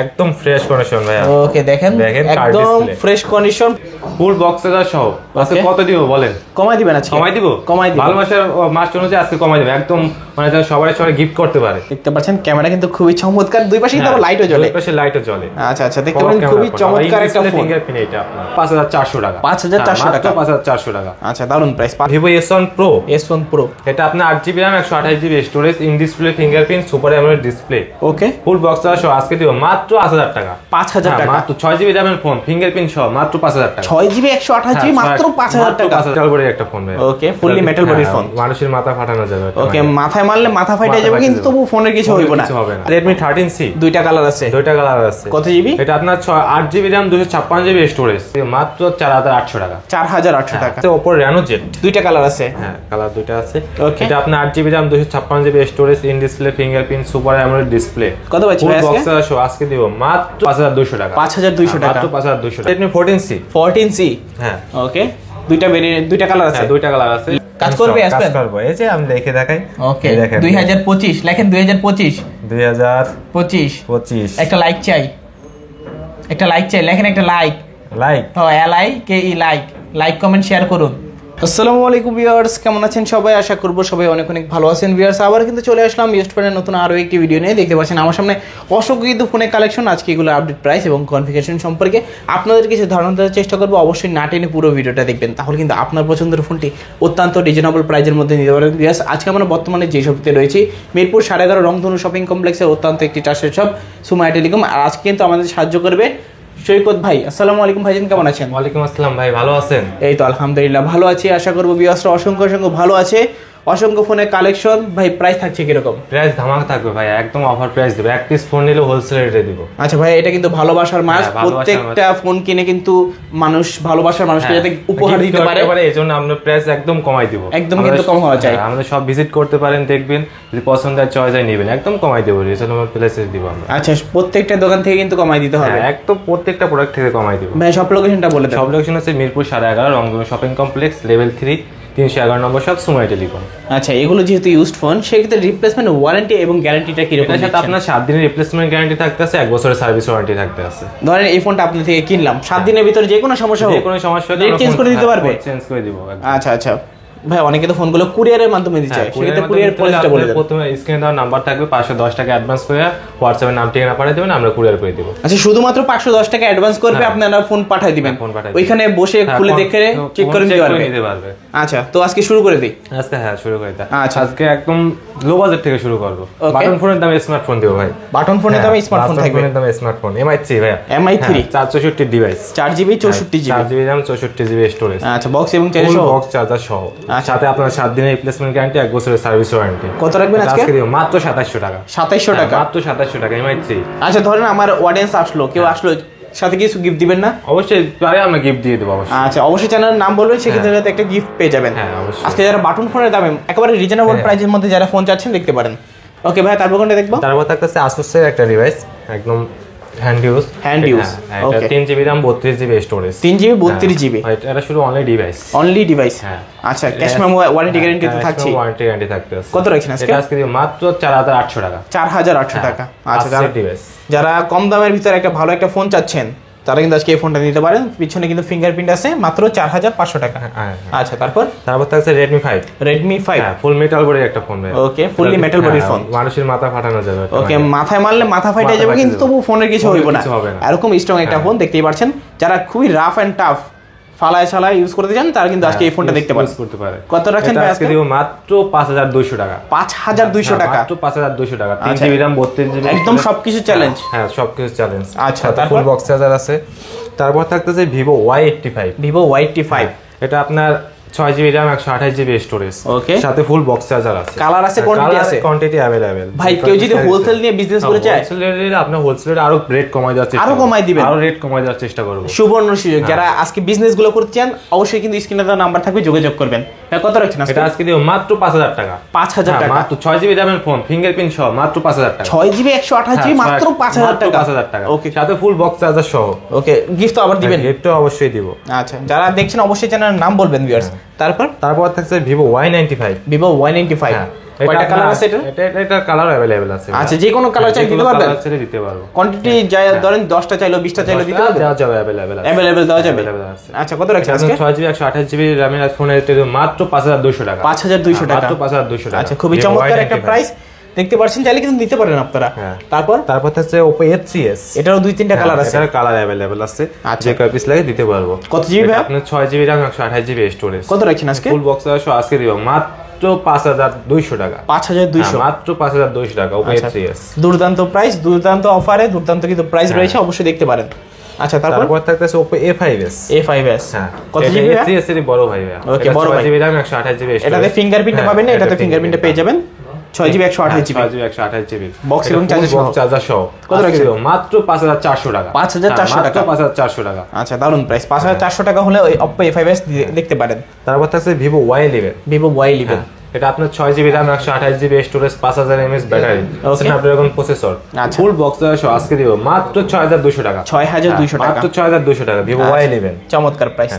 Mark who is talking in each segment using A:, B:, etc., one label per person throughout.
A: একদম fresh condition ভাই।
B: ওকে দেখেন একদম ফ্রেশ কন্ডিশন,
A: ফুল বক্স চার্জার সহ। আজকে কত দিব বলেন?
B: কমাই দিবেন আজকে?
A: কমাই দিব। ভালোবাসার মাস অনুযায়ী আজকে কমাই দেব একদম, মানে সবাই গিফট করতে পারে।
B: দেখতে পাচ্ছেন ক্যামেরা কিন্তু খুবই চমৎকার, দুই পাশেই তো লাইটও জ্বলে।
A: দুই পাশে লাইটও জ্বলে।
B: আচ্ছা আচ্ছা, দেখতে পাচ্ছেন খুবই চমৎকার একটা ফোন।
A: ফিঙ্গারপ্রিন্ট এটা আপনার 5400 টাকা।
B: 5400 টাকা।
A: 5400 টাকা।
B: আচ্ছা দারুন price.
A: Vivo S1 Pro।
B: S1 Pro
A: এটা আপনার 8GB RAM 128GB storage, in display fingerprint, super AMOLED display.
B: Okay,
A: full box charger সহ আজকে দিব মাত্র 5000 টাকা।
B: 5000 টাকা
A: মাত্র 6GB RAM এর ফোন, ফিঙ্গারপ্রিন্ট সহ মাত্র 5000 টাকা।
B: 6GB 128GB মাত্র 5000 টাকা।
A: মেটাল বডির একটা ফোন ভাই।
B: ওকে, ফুললি মেটাল বডির ফোন।
A: মানুষের মাথা ফাটানো যাবে।
B: ওকে, মাথায় মারলে মাথা ফাটে যাবে, কিন্তু তবু ফোনের কিছু হইব না।
A: Redmi 13C
B: দুইটা কালার আছে।
A: কত জিবি? এটা আপনার 8GB RAM 256GB স্টোরেজ, মাত্র 4800 টাকা।
B: 4800 টাকা।
A: Oppo Reno Z
B: দুইটা কালার আছে।
A: হ্যাঁ, কালার দুইটা আছে। এটা আপনার 8GB RAM 256GB storage, in display fingerprint, super AMOLED display.
B: কত পাচ্ছি ভাই আজকে?
A: বক্স শো আজকে দিব মাত্র 5200 টাকা।
B: 5200 টাকা।
A: মাত্র 5200 টাকা। Redmi 14C। হ্যাঁ,
B: ওকে, দুইটা কালার আছে।
A: দুইটা কালার আছে।
B: কাজ করবে আসবেন?
A: কাজ করব, এই যে আমি দেখে দেখাই।
B: ওকে, 2025 লেখেন, 2025 একটা লাইক চাই, লেখেন একটা লাইক। লাইক কমেন্ট শেয়ার করুন। আসসালামু আলাইকুম ভিউয়ার্স, কেমন আছেন সবাই? আশা করব সবাই অনেক অনেক ভালো আছেন। ভিউয়ার্স, আবার কিন্তু চলে আসলাম ইউস্টফোনের নতুন আরও একটি ভিডিও নিয়ে। দেখতে পাচ্ছেন আমার সামনে অসংখ্য কিন্তু ফোনের কালেকশন। আজকে এগুলো আপডেট প্রাইস এবং কনফিগারেশন সম্পর্কে আপনাদের কিছু ধারণা দেওয়ার চেষ্টা করবো। অবশ্যই না টেনে পুরো ভিডিওটা দেখবেন, তাহলে কিন্তু আপনার পছন্দের ফোনটি অত্যন্ত রিজনেবল প্রাইসের মধ্যে নিতে পারেন। ভিউয়ার্স, আজকে আমরা বর্তমানে যে শপটিতে রয়েছি মিরপুর 11.5 রংধনু শপিং কমপ্লেক্সের অত্যন্ত একটি ট্রাস্টেড শপ সুমাইয়া টেলিকম। আর আজকে কিন্তু আমাদের সাহায্য করবে সৈকত ভাই। আসসালামু আলাইকুম ভাইজান, কেমন আছেন?
A: ওয়ালাইকুম আসসালাম ভাই, ভালো আছেন?
B: এই তো আলহামদুলিল্লাহ ভালো আছি। আশা করবো ভিউয়ার্সরা অসংখ্য ভালো আছে। অসংখ্য ফোনের কালেকশন। ভাই প্রাইস থাকছে কিরকম?
A: প্রাইস ধামাকা থাকবে ভাই, একদম অফার প্রাইস দেব। এক পিস ফোন নিলে হোলসেল রেটে দিব।
B: আচ্ছা ভাই, এটা কিন্তু ভালোবাসার মাস। প্রত্যেকটা ফোন কিনে কিন্তু ভালোবাসার মানুষকে যাতে উপহার দিতে পারে,
A: এইজন্য আমরা প্রাইস একদম কমাই দিব।
B: একদম কিন্তু কম হওয়া চাই।
A: আমাদের সব ভিজিট করতে পারেন, দেখবেন যদি পছন্দ হয় চয়েস হয় নেবেন, একদম কমাই দেব। রিজনেবল প্রাইসে দিব আমরা।
B: আচ্ছা, প্রত্যেকটা দোকান থেকে কিন্তু কমাই দিতে হবে।
A: একদম প্রত্যেকটা প্রোডাক্ট থেকে কমাই দিব
B: ভাই। সব লোকেশনটা বলে দেন।
A: সব লোকেশন হচ্ছে মিরপুর 11.5 রংধনু শপিং কমপ্লেক্স, লেভেল 3, 311 নম্বর শপ, সুমাইয়া টেলিকম।
B: আচ্ছা, এগুলো যেহেতু ইউজড ফোন, সেক্ষেত্রে রিপ্লেসমেন্ট ওয়ারেন্টি এবং গ্যারান্টিটা কিরকম?
A: এর সাথে আপনার 7 দিনের রিপ্লেসমেন্ট গ্যারান্টি থাকতে আছে, 1 বছরের সার্ভিস ওয়ারেন্টি থাকতে আছে।
B: ধরেন এই ফোনটা আপনি থেকে কিনলাম, 7 দিনের ভিতরে যে কোনো সমস্যা হলে চেঞ্জ করে দিতে পারবে?
A: চেঞ্জ করে দিব।
B: আচ্ছা ভাই, অনেকে তো ফোনগুলো কুরিয়ারের মাধ্যমে দিচ্ছে, সেক্ষেত্রে কুরিয়ার পলিসিটা বলে দেন।
A: প্রথমে স্ক্রিনে দেওয়া নাম্বার থাকবে, 510 টাকা অ্যাডভান্স করে হোয়াটসঅ্যাপে নাম ঠিকানা পাঠিয়ে দেবেন, আমরা কুরিয়ার করে দেব।
B: আচ্ছা, শুধুমাত্র 510 টাকা অ্যাডভান্স করবে, আপনারা ফোন পাঠিয়ে দিবেন, ওইখানে বসে খুলে দেখে চেক করে নিতে পারবে। আচ্ছা, তো আজকে শুরু করে দিই।
A: শুরু করে দিই। আচ্ছা, আজকে একদম লো বাজেট থেকে শুরু করব। বাটন ফোনের দামে স্মার্টফোন দেব ভাই।
B: বাটন ফোনের দামে স্মার্টফোন থাকবে।
A: বাটন ফোনের দামে স্মার্টফোন MI3 ভাই।
B: MI3
A: 464 device,
B: 4GB 64GB,
A: 4GB RAM 64GB storage.
B: আচ্ছা, বক্স এবং চার্জার সহ,
A: বক্স চার্জার সহ। সাথে আপনার 7 দিনের রিপ্লেসমেন্ট গ্যারান্টি, 1 বছরের সার্ভিস ওয়ারেন্টি।
B: কত রাখবেন আজকে?
A: মাত্র 2700 টাকা।
B: 2700 টাকা?
A: মাত্র 2700 টাকা MI3।
B: আচ্ছা, ধরেন আমার অডিয়েন্স আসলো, কেউ আসলো, সাথে কিছু গিফট দিবেন না?
A: অবশ্যই পারে, আমরা গিফট দিয়ে দেব অবশ্যই।
B: আচ্ছা, অবশ্যই চ্যানেলের নাম বলবেন, সেক্ষেত্রে একটা গিফট পেয়ে যাবেন।
A: হ্যাঁ, অবশ্যই।
B: আজকে যারা বাটন ফোনের দামে একেবারে রিজনেবল প্রাইসের মধ্যে যারা ফোন চাচ্ছেন দেখতে পারেন। ওকে ভাই, তারপর কোনটা দেখবো?
A: তারপর থাকতেছে Asus-এর একটা ডিভাইস, একদম হ্যান্ড ইউজ।
B: ওকে,
A: 3GB RAM 32GB storage.
B: 3GB 32GB।
A: এটা শুধু অনলি ডিভাইস।
B: হ্যাঁ। আচ্ছা, ক্যাশ মেমো ওয়ারেন্টি গ্যারান্টি তো থাকছে।
A: ওয়ারেন্টি গ্যারান্টি থাকতে আছে।
B: কত রাখছেন আজকে?
A: আজকে মাত্র 4800 টাকা।
B: 4800 টাকা। আচ্ছা,
A: ডিভাইস
B: যারা কম দামের ভিতরে একটা ভালো একটা ফোন চাচ্ছেন, তারা কিন্তু আজকে এই ফোনটা নিতে পারেন। পিছনে কিন্তু ফিঙ্গারপ্রিন্ট আছে, মাত্র 4500 টাকা। আচ্ছা, তারপর
A: থাকছে Redmi 5। ফুল মেটাল বডির একটা ফোন ভাই।
B: ওকে, ফুললি মেটাল বডির ফোন।
A: মানুষের মাথা ফাটানো যাবে।
B: ওকে, মাথায় মারলে মাথা ফাটে যাবে, কিন্তু তবু ফোনের কিছু হইব না। এরকম স্ট্রং একটা ফোন, দেখতেই পাচ্ছেন। যারা খুবই রাফ এন্ড টাফ ফালায় ছালায় ইউজ করতে চান, তারা কিন্তু আজকে এই ফোনটা দেখতে পারে। কত রাখছেন ভাই আজকে?
A: দিব মাত্র 5200 টাকা।
B: 5200 টাকা?
A: মাত্র 5200 টাকা। 3GB RAM 32GB,
B: একদম সবকিছু চ্যালেঞ্জ।
A: হ্যাঁ, সবকিছু চ্যালেঞ্জ।
B: আচ্ছা,
A: ফুল বক্স চার্জার আছে। তারপর থাকতেছে Vivo Y85। এটা আপনার 6GB RAM 128GB storage.
B: Okay,
A: সাথে ফুল বক্স চার্জার আছে।
B: কালার আছে,
A: কোয়ান্টিটি अवेलेबल।
B: ভাই, কেউ যদি হোলসেল নিয়ে বিজনেস করতে চায়,
A: আপনি হোলসেলে আরো রেট কমাই দেওয়ার চেষ্টা করব।
B: সুবর্ণ সুযোগ। যারা আজকে বিজনেস গুলো করতে চান, অবশ্যই কিন্তু স্ক্রিনে দেওয়া নাম্বার থাকবে, যোগাযোগ করবেন। কত রাখছেন
A: এটা আজকে দিব মাত্র 5000 টাকা।
B: 5000 টাকা?
A: মাত্র 6GB RAM এর ফোন, ফিঙ্গারপ্রিন্ট সহ মাত্র 5000 টাকা।
B: 6GB 128GB মাত্র 5000 টাকা।
A: 5000 টাকা।
B: ওকে,
A: সাথে ফুল বক্স চার্জার সহ।
B: ওকে, গিফট তো আবার দিবেন?
A: গিফট তো অবশ্যই দিব।
B: আচ্ছা, যারা দেখছেন অবশ্যই চ্যানেলের নাম বলবেন ভিউয়ার্স। তারপর
A: থাকছে Vivo Y95।
B: Vivo Y95। কয়টা কালার আছে এটা?
A: এটা কালার अवेलेबल আছে।
B: আচ্ছা, যে কোনো কালার চাই দিতে পারবেন?
A: কালার চাইলে দিতে পারবো।
B: কোয়ান্টিটি যা ধরেন 10টা চাইলো 20টা চাইলো দিতে পারবেন?
A: দেওয়া যাবে, अवेलेबल আছে।
B: अवेलेबल দেওয়া যাবে।
A: আছে।
B: আচ্ছা, কত রাখছেন আজকে?
A: 6GB 128GB র‍্যামের ফোন এর মাত্র 5200 টাকা।
B: 5200 টাকা,
A: মাত্র 5200 টাকা।
B: আচ্ছা, খুবই চমৎকার একটা প্রাইস দেখতে পাচ্ছেন, চাইলে কিন্তু নিতে পারেন আপনারা। তারপর
A: হচ্ছে Oppo A3s,
B: এটারও 2-3টা কালার আছে।
A: এটার কালার अवेलेबल আছে, যে কয় পিস লাগে দিতে পারবো।
B: কত জিবি ভাই?
A: আপনার 6GB RAM 128GB স্টোরেজ।
B: কত রাখছেন আজকে?
A: ফুল বক্স আজকে দিব মাত্র 5200 টাকা।
B: 5200,
A: মাত্র 5200 টাকা Oppo A3s।
B: দুর্দান্ত প্রাইস, দুর্দান্ত অফারে, দুর্দান্ত কিন্তু প্রাইস রয়েছে, অবশ্যই দেখতে পারেন। আচ্ছা, তারপর
A: থাকতেছে Oppo A5s।
B: A5s,
A: হ্যাঁ,
B: কত জিবি?
A: A3s এর বড় ভাই।
B: ওকে, বড় ভাই।
A: 6GB RAM 128GB storage.
B: এটাতে ফিঙ্গারপ্রিন্ট পাবেন না? এটাতে ফিঙ্গারপ্রিন্ট পেয়ে যাবেন। 6GB 128GB
A: 128GB
B: বক্স এবং
A: চার্জার সহ।
B: কত রাখছেন?
A: মাত্র 5400 টাকা।
B: 5400 টাকা,
A: 5400 টাকা।
B: আচ্ছা, দারুন প্রাইস। 5400 টাকা হলে ওই Oppo A5s দেখতে পারেন।
A: তারপর থাকছে Vivo Y11।
B: Vivo Y11,
A: এটা আপনার 6GB RAM 128GB storage, 5000 mAh battery, Snapdragon processor.
B: আচ্ছা,
A: ফুল বক্স সহ আজকে দিব মাত্র 6200 টাকা।
B: 6200 টাকা,
A: মাত্র 6200 টাকা Vivo Y11।
B: চমৎকার প্রাইস।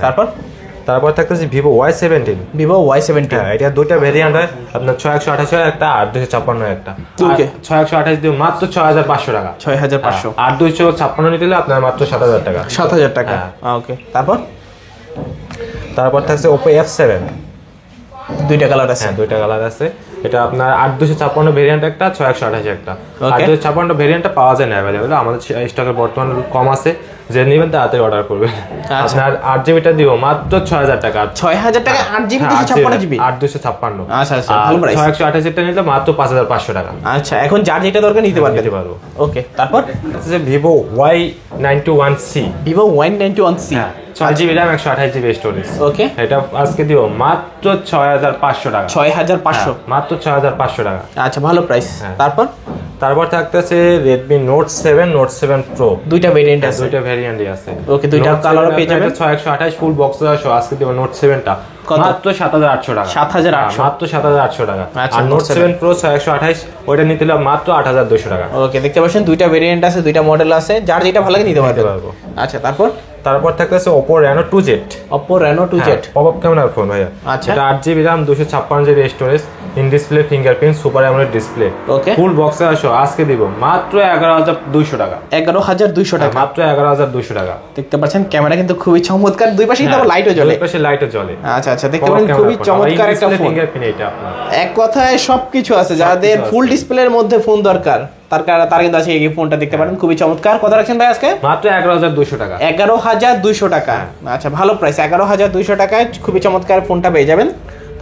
A: তারপর থাকতেছে Vivo Y17।
B: Vivo Y17,
A: এটা দুইটা ভেরিয়েন্ট হয়, আপনার 6128 একটা আর 256 একটা।
B: ওকে,
A: 6128 দিয়ে মাত্র 6500 টাকা।
B: 6500,
A: আর 256 নিতে হলে আপনার মাত্র 7000 টাকা।
B: 7000 টাকা, ওকে। তারপর
A: থাকছে Oppo F7।
B: দুইটা কালার আছে।
A: দুইটা কালার আছে। এটা আপনার 8256 ভেরিয়েন্ট একটা, 6128 একটা। 8256 ভেরিয়েন্টটা পাওয়া যায় না अवेलेबल, আমাদের স্টকে বর্তমানে কম আছে, যে নেবেন তাড়াতাড়ি অর্ডার করবেন। আপনার 8GBটা দিও মাত্র 6000 টাকা।
B: 6000 টাকা 8GB 256GB
A: 8256।
B: আচ্ছা, ভালো প্রাইস।
A: 6128টা নিলে মাত্র 5500 টাকা।
B: আচ্ছা, এখন যার যেটা দরকার নিতে পারবো। ওকে, তারপর
A: আছে Vivo Y91C।
B: Vivo Y91C,
A: 6GB RAM 128GB storage.
B: Okay,
A: এটা আজকে দিও মাত্র 6500 টাকা।
B: 6500,
A: মাত্র 6500 টাকা।
B: আচ্ছা, ভালো প্রাইস।
A: তারপর থাকতেছে Redmi Note 7, Note 7 Pro।
B: দুইটা ভেরিয়েন্ট আছে।
A: দুইটা ভ্যারিয়েন্টই আছে।
B: ওকে, দুইটা কালার পেয়ে যাবেন।
A: 6128 ফুল বক্স সহ আজকে দিব Note 7টা মাত্র 7800 টাকা।
B: 7800,
A: মাত্র 7800 টাকা।
B: আচ্ছা,
A: আর Note 7 Pro 6128 ওটা নিতে হলে মাত্র 8200 টাকা।
B: ওকে, দেখতে পাচ্ছেন দুইটা ভেরিয়েন্ট আছে, দুইটা মডেল আছে, যার যেটা ভালো লাগে নিতে পারবো। আচ্ছা, তারপর
A: থাকতেছে Oppo Reno 2Z।
B: Oppo Reno 2Z,
A: popup ক্যামেরার ফোন ভাইয়া।
B: আচ্ছা,
A: এটা 8GB RAM 256GB storage, in display fingerprint, super AMOLED display.
B: Okay,
A: full box সহ আজকে দিব মাত্র 11200 টাকা।
B: 11200 টাকা,
A: মাত্র 11200 টাকা।
B: দেখতে পাচ্ছেন ক্যামেরা কিন্তু খুবই চমৎকার, দুই পাশে কিন্তু লাইটও জ্বলে।
A: দুই পাশে লাইটও জ্বলে।
B: আচ্ছা, দেখতে পাচ্ছেন খুবই চমৎকার একটা ফোন।
A: ফিঙ্গারপ্রিন্ট এটা আপনার
B: এক কথায় সবকিছু আছে, যাদের ফুল ডিসপ্লের মধ্যে ফোন দরকার তার কিন্তু আছে এই ফোনটা, দেখতে পারেন খুবই চমৎকার। কত রাখছেন ভাই আজকে?
A: মাত্র 11200 টাকা।
B: 11200 টাকা, আচ্ছা, ভালো প্রাইস। 11200 টাকায় খুবই চমৎকার ফোনটা পেয়ে যাবেন।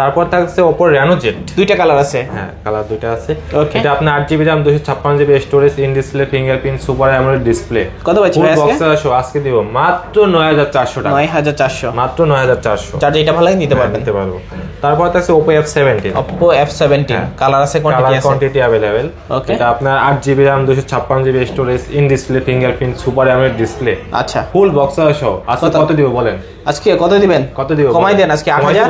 A: তারপর থাকছে Oppo Reno Z।
B: দুইটা কালার আছে।
A: কালার দুইটা আছে।
B: ওকে,
A: এটা আপনার 8GB RAM 256GB storage, in display fingerprint, super AMOLED display.
B: কত পাচ্ছেন ভাই আজকে?
A: আজকে দিব মাত্র 9400 টাকা।
B: 9400,
A: মাত্র 9400।
B: যার যেটা ভালো লাগে নিতে পারবেন।
A: তারপর থাকছে Oppo F17।
B: Oppo F17 colour আছে,
A: কোয়ান্টিটি अवेलेबल।
B: ওকে,
A: এটা আপনার 8GB RAM 256GB storage, in display fingerprint, super AMOLED display.
B: আচ্ছা,
A: ফুল বক্স সহ আজকে কত দিব বলেন?
B: আজকে কত দিবেন? কমাই দেন আজকে 8000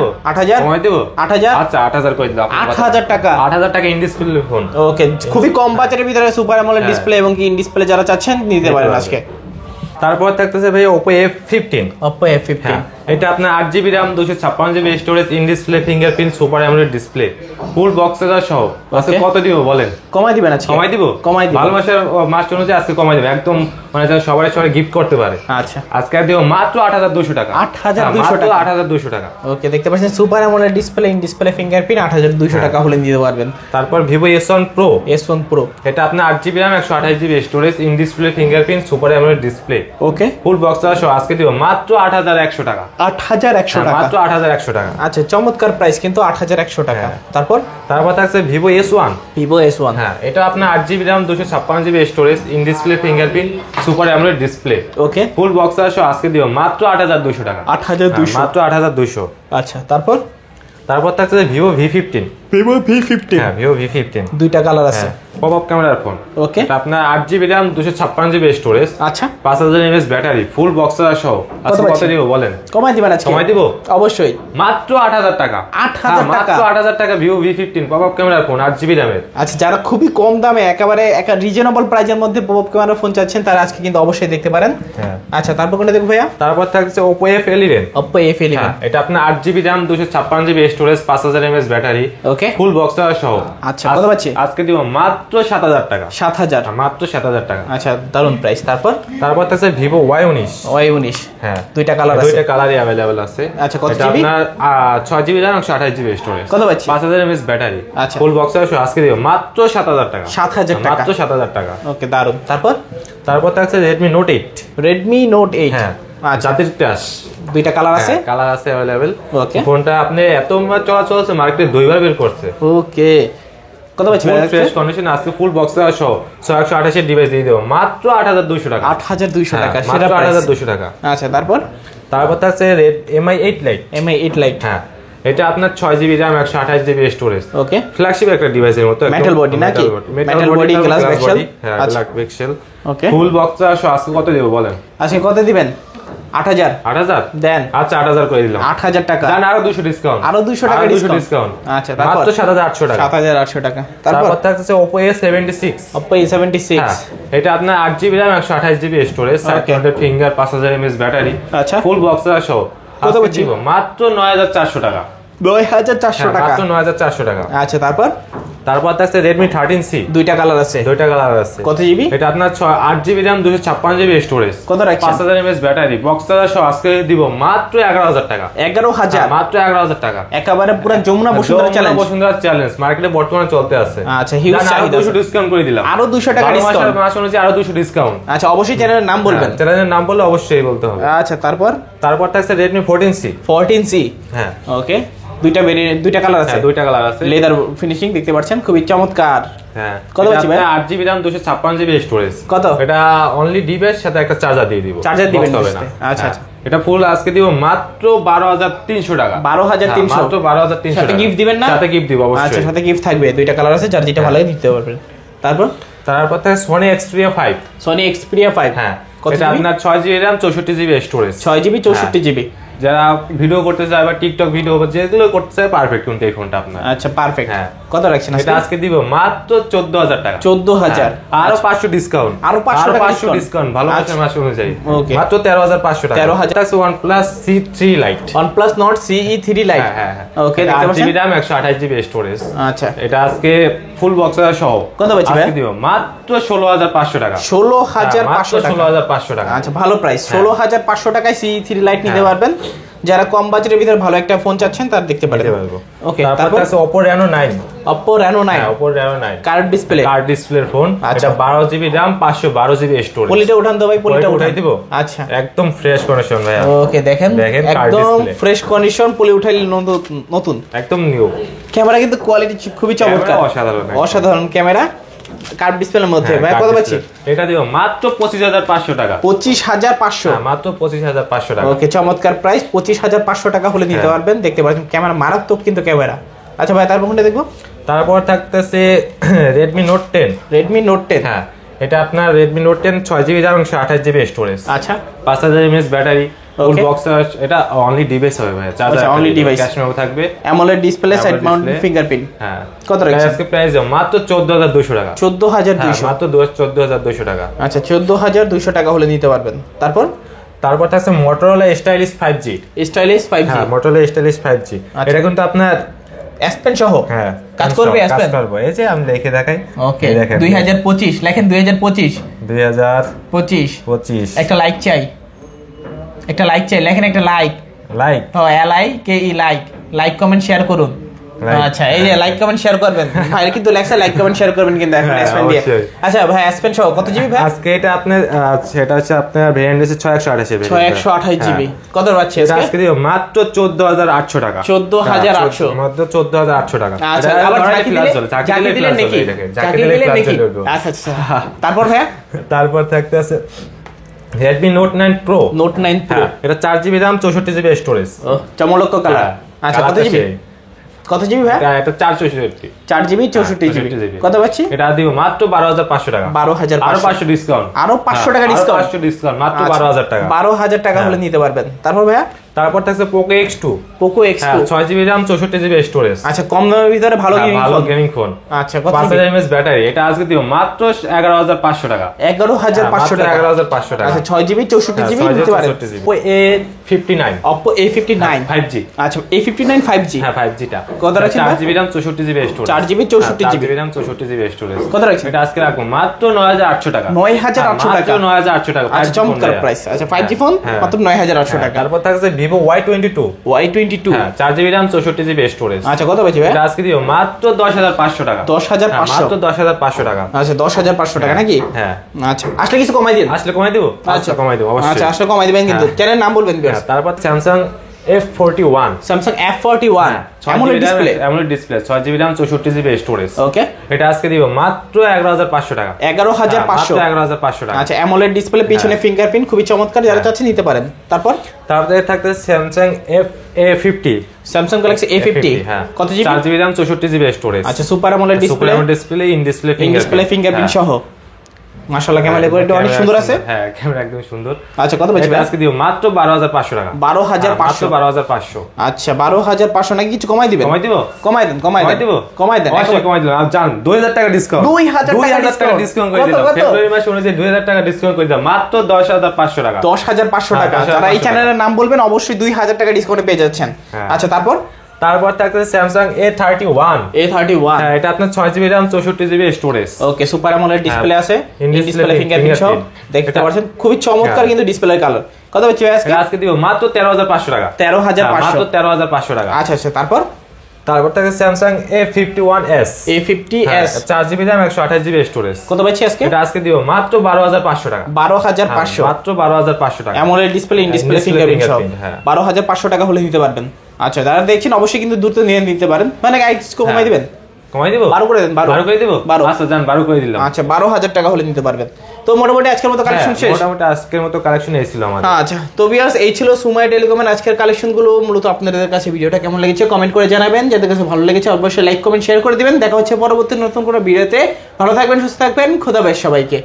B: কমাই দেব। 8000,
A: আচ্ছা 8000 কই দিলাম।
B: 8000 টাকা।
A: 8000 টাকা ইন ডিসপ্লে ফোন।
B: ওকে, খুবই কম বাজেটের ভিতরে সুপার অ্যামোলেড ডিসপ্লে এবং ইন ডিসপ্লে যারা চাচ্ছেন নিতে পারেন আজকে।
A: তারপর থাকতেছে ভাই Oppo F15।
B: Oppo F15,
A: এটা আপনার 8GB RAM 256GB storage, in display fingerprint, super AMOLED display, full box সহ আজকে কত দিব বলেন?
B: কমাই দিবেন আজকে?
A: কমাই দিব। ভালো মাস অনুযায়ী আজকে কমাই দিব, একদম মানে সবাই গিফট করতে পারে।
B: আচ্ছা,
A: আজকে দিব মাত্র 8200 টাকা।
B: 8200 টাকা,
A: 8200 টাকা।
B: ওকে, দেখতে পাচ্ছেন super AMOLED display, in display fingerprint, 8200 টাকা হলে নিতে পারবেন।
A: তারপর Vivo S1 Pro।
B: S1 Pro,
A: এটা আপনার 8GB RAM 128GB storage, in display fingerprint, super AMOLED display.
B: Okay,
A: full box সহ আজকে দিব মাত্র 8100 টাকা।
B: 8100 টাকা,
A: মাত্র 8100 টাকা।
B: আচ্ছা, চমৎকার প্রাইস কিন্তু 8100 টাকা। তারপর
A: থাকছে Vivo S1।
B: Vivo S1,
A: এটা আপনার 8GB RAM 256GB storage, in display fingerprint, super AMOLED display.
B: Okay,
A: full box সহ আজকে দিব মাত্র 8200 টাকা।
B: 8200,
A: মাত্র 8200।
B: আচ্ছা, তারপর
A: থাকছে Vivo V15।
B: Vivo V15,
A: Vivo V15
B: দুইটা কালার আছে।
A: পপআপ ক্যামেরার ফোন।
B: ওকে,
A: এটা আপনার 8GB RAM 256GB স্টোরেজ,
B: আচ্ছা,
A: 5000 mAh ব্যাটারি, ফুল বক্স সহ আজকে কত দিব বলেন?
B: কমাই দিবেন আজকে?
A: কমাই দিব
B: অবশ্যই,
A: মাত্র 8000 টাকা।
B: 8000 টাকা,
A: মাত্র 8000 টাকা Vivo V15 পপআপ ক্যামেরার ফোন, 8GB RAM এর।
B: আচ্ছা, যারা খুবই কম দামে একেবারে একটা রিজনেবল প্রাইসের মধ্যে পপআপ ক্যামেরার ফোন চাচ্ছেন তারা আজকে কিন্তু অবশ্যই দেখতে পারেন। আচ্ছা, তারপর কোনটা দেখব ভাইয়া?
A: তারপর থাকছে Oppo F11।
B: Oppo F11,
A: এটা আপনার 8GB RAM 256GB storage, 5000 mAh battery,
B: okay
A: full box সহ।
B: আচ্ছা কত পাচ্ছি?
A: আজকে দিব মাত্র 7000 টাকা।
B: 7000
A: মাত্র 7000 টাকা।
B: আচ্ছা দারুন প্রাইস। তারপর
A: আছে ভিভো Y19। হ্যাঁ
B: দুইটা কালার আছে,
A: দুইটা কালারই अवेलेबल আছে।
B: আচ্ছা কত
A: এটা
B: জিবি?
A: আপনার 6GB RAM 128GB স্টোরেজ।
B: কত পাচ্ছি?
A: 5000 mAh ব্যাটারি।
B: আচ্ছা
A: ফুল বক্স সহ আজকে দিব মাত্র 7000 টাকা।
B: 7000 টাকা,
A: মাত্র 7000 টাকা।
B: ওকে দারুন। তারপর
A: আছে Redmi Note 8।
B: Redmi Note 8।
A: হ্যাঁ
B: আচ্ছা
A: জাতির ক্লাস।
B: দুইটা কালার আছে,
A: কালার আছে अवेलेबल।
B: ওকে
A: ফোনটা আপনি এত চলাচল আছে, মার্কেটে দুইবার বের করছে।
B: ওকে কত পাচ্ছি?
A: ফ্রেশ কন্ডিশন আজকে ফুল বক্স সহ 128 এর ডিভাইস দিয়ে দেব মাত্র 8200 টাকা।
B: 8200 টাকা,
A: সেটা 8200 টাকা।
B: আচ্ছা তারপর
A: আছে MI 8 Lite।
B: MI 8 Lite।
A: হ্যাঁ এটা আপনার 6GB RAM 128GB স্টোরেজ।
B: ওকে
A: ফ্ল্যাগশিপ একটা ডিভাইসের মতো,
B: মেটাল বডি নাকি? Metal body glass pixel.
A: হ্যাঁ ব্ল্যাক পিক্সেল।
B: ওকে
A: ফুল বক্স সহ আজকে কত দেব বলেন?
B: আজকে কত দিবেন? 8000
A: দেন। আচ্ছা 8000 করে দিলাম।
B: 8000 টাকা
A: জান, আরো 200 ডিসকাউন্ট।
B: আরো 200 টাকা ডিসকাউন্ট। আচ্ছা তারপর
A: মাত্র 7800 টাকা।
B: 7800 টাকা।
A: তারপর থাকছে Oppo A76।
B: Oppo A76।
A: এটা আপনার 8GB RAM 128GB storage, side mounted finger, 5000 mAh battery.
B: আচ্ছা
A: ফুল বক্স সহ
B: কত পাচ্ছি?
A: মাত্র 9400 টাকা।
B: 9400 টাকা,
A: মাত্র 9400 টাকা।
B: আচ্ছা তারপর
A: থাকছে Redmi 13C।
B: দুইটা কালার আছে, কত জিবি?
A: এটা আপনার 8GB RAM 256GB স্টোরেজ।
B: কত রাখছেন?
A: 5000 mAh ব্যাটারি। বক্স সহ আজকে দিব মাত্র 11000 টাকা।
B: 11000
A: মাত্র 11000 টাকা।
B: একেবারে পুরো যমুনা বসুন্ধরা
A: চ্যালেঞ্জ মার্কেটে বর্তমানে চলতে আছে।
B: আচ্ছা হিউজ চাহিদা।
A: 200 ডিসকাউন্ট করে দিলাম।
B: আরো 200 টাকা ডিসকাউন্ট।
A: মাস অনুযায়ী আরো 200 ডিসকাউন্ট।
B: আচ্ছা অবশ্যই চ্যানেলের নাম বলবেন।
A: চ্যানেলের নাম বললে অবশ্যই বলতে হবে।
B: আচ্ছা তারপর
A: থাকছে Redmi 14C।
B: 14C।
A: হ্যাঁ
B: ওকে দুইটা কালার আছে,
A: দুইটা কালার আছে।
B: লেদার ফিনিশিং দেখতে পাচ্ছেন, খুবই চমৎকার।
A: হ্যাঁ
B: কত পাচ্ছি ভাই?
A: 8GB RAM 256GB storage.
B: কত?
A: এটা অনলি ডিভাইস সাথে একটা চার্জার দিয়ে দিব।
B: চার্জার দিবেন
A: হবে না।
B: আচ্ছা
A: এটা ফুল আজকে দিব মাত্র 12300 টাকা।
B: 12300
A: মাত্র 12300।
B: সাথে গিফট দিবেন না?
A: সাথে গিফট দিব অবশ্যই।
B: আচ্ছা সাথে গিফট থাকবে, দুইটা কালার আছে, যার যেটা ভালো লাগে দিতে পারবেন।
A: তারপর থাকে Sony Xperia 5।
B: Sony Xperia 5।
A: হ্যাঁ এটা আপনার 6GB RAM 64GB storage.
B: 6GB 64GB।
A: যারা ভিডিও করতে চায় বা টিকটক ভিডিও যেগুলো করতে চায় পারফেক্ট কিন্তু এই ফোনটা আপনার।
B: আচ্ছা পারফেক্ট।
A: হ্যাঁ
B: কত রাখছেন
A: এটা আজকে দিব মাত্র 14000 টাকা।
B: 14000
A: আরো 500 ডিসকাউন্ট।
B: আরো 500
A: ডিসকাউন্ট ভালো মাস অনুযায়ী।
B: ওকে
A: মাত্র 13500 টাকা।
B: 13000
A: আছে OnePlus C3 Lite।
B: OnePlus Nord CE3 Lite।
A: হ্যাঁ
B: ওকে দেখতে পাচ্ছেন,
A: 8GB RAM 128GB স্টোরেজ।
B: আচ্ছা
A: এটা আজকে ফুল বক্স সহ
B: কত পাচ্ছি ভাই?
A: আজকে দিব মাত্র 16500 টাকা।
B: 16500 টাকা।
A: 16500 টাকা।
B: আচ্ছা ভালো প্রাইস। 16500 টাকায় CE3 Lite নিতে পারবেন। যারা কম বাজেটের ভিতরে ভালো একটা ফোন চাচ্ছেন তার দেখতে পারেন। ওকে
A: তারপর আছে Oppo Reno 9।
B: Oppo Reno 9।
A: Oppo Reno 9
B: card display
A: phone. এটা 12GB RAM 512GB স্টোরেজ।
B: পলিটা উঠান তো ভাই, পলিটা উঠাই
A: দিব।
B: আচ্ছা
A: একদম ফ্রেশ কন্ডিশন ভাই।
B: ওকে দেখেন একদম ফ্রেশ কন্ডিশন, পলি উঠাইলে নতুন
A: একদম নিউ।
B: ক্যামেরা কিন্তু কোয়ালিটি খুবই চমৎকার, অসাধারণ ক্যামেরা। কার্ড ডিসপ্লের মধ্যে ভাই কত পাচ্ছি?
A: এটা দিব মাত্র 25500 টাকা।
B: 25500।
A: মাত্র 25500 টাকা।
B: ওকে চমৎকার প্রাইস। 25500 টাকা হলে নিতে পারবেন। দেখতে পাচ্ছেন ক্যামেরা মারাত্মক কিন্তু ক্যামেরা। আচ্ছা ভাই তারপর কোনটা দেখবো?
A: তারপর থাকতেছে Redmi Note 10।
B: Redmi Note 10।
A: হ্যাঁ এটা আপনার Redmi Note 10 6GB RAM 128GB storage.
B: আচ্ছা
A: 5000 mAh ব্যাটারি। ফুল বক্স এটা অনলি ডিভাইস হবে ভাই।
B: আচ্ছা অনলি ডিভাইস।
A: ক্যাশ মেমো থাকবে।
B: AMOLED display, side mounted fingerprint.
A: হ্যাঁ
B: কত রাখছেন?
A: আজকে প্রাইস মাত্র 14200 টাকা।
B: 14200।
A: মাত্র 14200 টাকা।
B: আচ্ছা 14200 টাকা হলে নিতে পারবেন। তারপর
A: থাকছে Motorola Stylus 5G।
B: Stylus 5G।
A: হ্যাঁ Motorola Stylus 5G। এটা কিন্তু আপনার
B: S Pen সহ।
A: হ্যাঁ
B: কাজ করবে S Pen?
A: কাজ করবে। এই যে আমি দেখে দেখাই।
B: ওকে 2025 লেখেন 2025 একটা লাইক চাই লেখেন একটা like LIKE like comment share করুন। আচ্ছা এই যে লাইক কমেন্ট শেয়ার করবেন ভাই, কিন্তু লেখা লাইক কমেন্ট শেয়ার করবেন কিন্তু এখন S Pen দিয়ে। আচ্ছা ভাই S Pen সহ কত জিবি ভাই?
A: আজকে এটা আপনার সেটা হচ্ছে আপনার ভেরিয়েন্ট আছে
B: 628 জিবি। কত পাচ্ছি
A: আজকে দিও মাত্র 14800 টাকা।
B: 14800
A: মাত্র 14800 টাকা।
B: আচ্ছা আবার ঝাঁকি দিলেন নাকি? আচ্ছা তারপর ভাই
A: তারপর থাকতে আছে Redmi Note 9 Pro।
B: Note 9 Pro
A: এটা 4GB RAM 64GB স্টোরেজ।
B: চমৎকার কালার। আচ্ছা কত জিবি ভাই?
A: এটা 464।
B: 4GB 64GB। কত পাচ্ছি?
A: এটা দিব মাত্র 12500 টাকা।
B: 12500।
A: আরো 500 ডিসকাউন্ট।
B: আরো 500 টাকা ডিসকাউন্ট।
A: 500 ডিসকাউন্ট মাত্র 12000 টাকা।
B: 12000 টাকা হলে নিতে পারবেন। তারপর ভাইয়া
A: থাকছে Poco X2।
B: Poco X2
A: 6GB RAM 64GB storage.
B: আচ্ছা কম দামের ভিতরে ভালো
A: গেমিং ফোন।
B: আচ্ছা কত?
A: 5000 mAh ব্যাটারি। এটা আজকে দিব মাত্র 11500 টাকা।
B: 11500 টাকা।
A: 11500 টাকা।
B: আচ্ছা 6GB 64GB নিতে পারেন।
A: A59
B: Oppo A59
A: 5G
B: আচ্ছা A59 5G
A: হ্যাঁ 5G টা
B: কত রাখছেন
A: 4GB RAM 64GB storage
B: 4GB 64GB
A: RAM 64GB storage
B: কত রাখছেন
A: এটা আজকে রাখবো মাত্র 9800 টাকা
B: 9800 টাকা
A: মাত্র 9800 টাকা
B: আচ্ছা চমৎকার প্রাইস আচ্ছা 5G ফোন মাত্র 9800 টাকা
A: তারপর থাকছে Vivo Y22
B: হ্যাঁ
A: 4GB RAM 64GB স্টোরেজ
B: আচ্ছা কত পাচ্ছি ভাই
A: এটা আজকে দিও মাত্র 10500 টাকা
B: 10500
A: মাত্র 10500 টাকা
B: আচ্ছা 10500 টাকা নাকি
A: হ্যাঁ
B: আচ্ছা আসলে কিছু কমাই দিন
A: আসলে কমাই দেব
B: আচ্ছা
A: কমাই দেব অবশ্যই
B: আচ্ছা আসলে কমাই দিবেন কিন্তু চ্যানেল নাম বলবেন ভিউয়ার্স
A: তারপর Samsung F41
B: Samsung F41 AMOLED
A: display 6GB RAM 64GB storage
B: okay
A: এটা আজকে দিব মাত্র 11500 টাকা
B: 11500
A: মাত্র 11500 টাকা
B: আচ্ছা AMOLED ডিসপ্লে পিছনে ফিঙ্গারপ্রিন্ট খুবই চমৎকার যারা চাচ্ছেন নিতে পারেন
A: তারপরে থাকতে Samsung FA50
B: Samsung Galaxy A50
A: হ্যাঁ
B: কত GB
A: 4GB RAM 64GB storage
B: আচ্ছা super AMOLED display
A: in display
B: fingerprint সহ মাশাআল্লাহ ক্যামেরা কোয়ালিটি অনেক সুন্দর আছে
A: হ্যাঁ ক্যামেরা একদম সুন্দর
B: আচ্ছা কত পাচ্ছি
A: আজকে দিও মাত্র 12500 টাকা
B: 12500
A: 12500
B: আচ্ছা 12500 নাকি কিছু কমাই দিবেন
A: কমাই দেন অবশ্যই কমাই দিলাম আর জান 2000 টাকা ডিসকাউন্ট
B: 2000 টাকা
A: ডিসকাউন্ট করে দিলাম ফেব্রুয়ারি মাসে অনুযায়ী 2000 টাকা ডিসকাউন্ট করে দিলাম মাত্র 10500 টাকা
B: 10500 টাকা যারা এই চ্যানেলের নাম বলবেন অবশ্যই 2000 টাকা ডিসকাউন্টে পেয়ে যাচ্ছেন আচ্ছা তারপর
A: থাকতে Samsung A31 হ্যাঁ এটা আপনার 6GB RAM 64GB স্টোরেজ
B: ওকে সুপার AMOLED ডিসপ্লে আছে ইন ডিসপ্লে ফিঙ্গারপ্রিন্ট সহ দেখতে পাচ্ছেন খুবই চমৎকার কিন্তু ডিসপ্লের কালার কত হচ্ছে
A: আজকে দিব মাত্র 13500 টাকা
B: 13500
A: মাত্র 13500 টাকা
B: আচ্ছা আচ্ছা তারপর
A: থাকে Samsung A51s 4GB RAM 128GB storage
B: কত পাচ্ছি আজকে
A: এটা আজকে দিব মাত্র 12500 টাকা
B: 12500
A: মাত্র 12500 টাকা
B: AMOLED display in display fingerprint সহ 12500 টাকা হলে নিতে পারবেন আচ্ছা যারা দেখছেন অবশ্যই কিন্তু দ্রুত নিয়ে নিতে পারেন মানে গাইস কমাই দিবেন
A: কমাই দিব
B: 12 করে দেন 12
A: করে দিব আচ্ছা জান 12 করে দিলাম
B: আচ্ছা 12000 টাকা হলে নিতে পারবেন তো মোটামুটি আজকের মতো কালেকশন শেষ
A: মোটামুটি আজকের মতো কালেকশন এসেছিল আমাদের
B: আচ্ছা তো ভিউয়ার্স এই ছিল সুমাই টেলিকমের আজকের কালেকশন গুলো মূলত আপনাদের কাছে ভিডিওটা কেমন লেগেছে কমেন্ট করে জানাবেন যাদের কাছে ভালো লেগেছে অবশ্যই লাইক কমেন্ট শেয়ার করে দিবেন দেখা হচ্ছে পরবর্তী নতুন কোনো ভিডিওতে ভালো থাকবেন সুস্থ থাকবেন খোদা হাফেজ সবাইকে